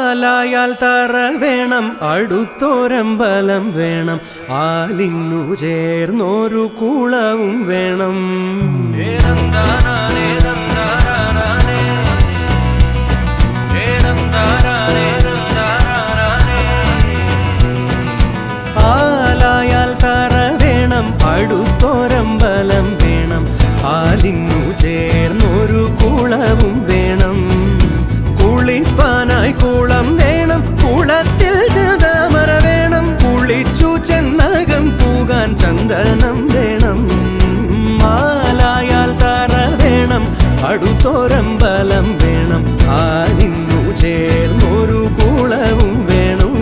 ആലായാൽ തറ വേണം, അടുത്തോരമ്പലം വേണം, ആലിന്നു ചേർന്നൊരു കുളവും വേണം. ആലായാൽ തറ വേണം, അടുത്തോരമ്പലം വേണം, ആലിന്നു ചേർന്നൊരു കുളവും വേണം. കുളിപ്പാനായി കുളം വേണം, കുളത്തിൽ ചന്ദമര വേണം, കുളിച്ചു ചെന്നകം പൂകാൻ ചന്ദനം വേണം. ആലായാൽ തറ വേണം, അടുത്തോരമ്പലം വേണം, ആലിന്നു ചേർന്നൊരു കുളവും വേണം.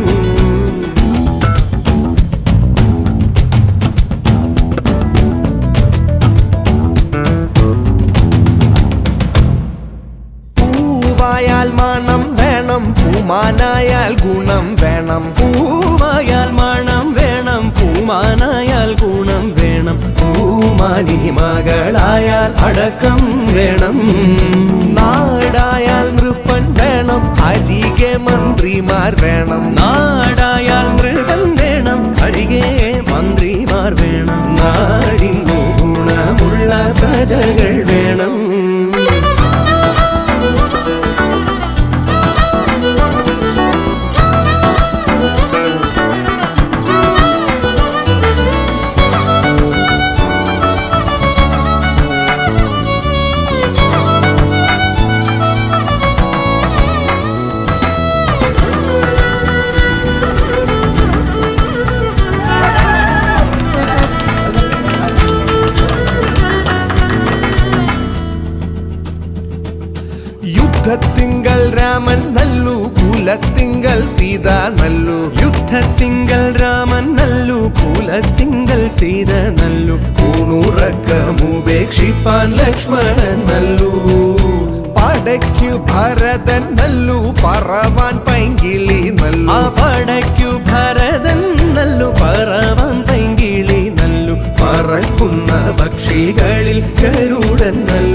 പൂവായാൽ മണം വേണം, പൂമാനായാൽ ഗുണം വേണം. പൂവായാൽ മണം വേണം, പൂമാനായാൽ ഗുണം വേണം, പൂമാനി മകളായാൽ അടക്കം വേണം. നാടായാൽ നൃപ്പൻ വേണം, അരികെ മന്ത്രിമാർ വേണം. നാടായാൽ നൃപൻ വേണം, അരികെ മന്ത്രിമാർ വേണം. നാടിനു ഗുണമുള്ള പ്രജകൾ വേണം. യുദ്ധത്തിങ്കൽ രാമൻ നല്ലു, കുലത്തിങ്കൽ സീത നല്ലു. യുദ്ധത്തിങ്കൽ രാമൻ നല്ലു, കുലത്തിങ്കൽ സീത നല്ലു, ൂണുറക്കമുപേക്ഷിപ്പാൻ ലക്ഷ്മണൻ നല്ലു. പടയ്ക്കു ഭരതൻ നല്ലു, പറവാൻ പൈങ്കിളി നല്ലു. ആ പടയ്ക്കു ഭരതൻ നല്ലു, പറവാൻ പൈങ്കിളി നല്ലു, പറക്കുന്ന പക്ഷികളിൽ ഗരുഡൻ നല്ലു.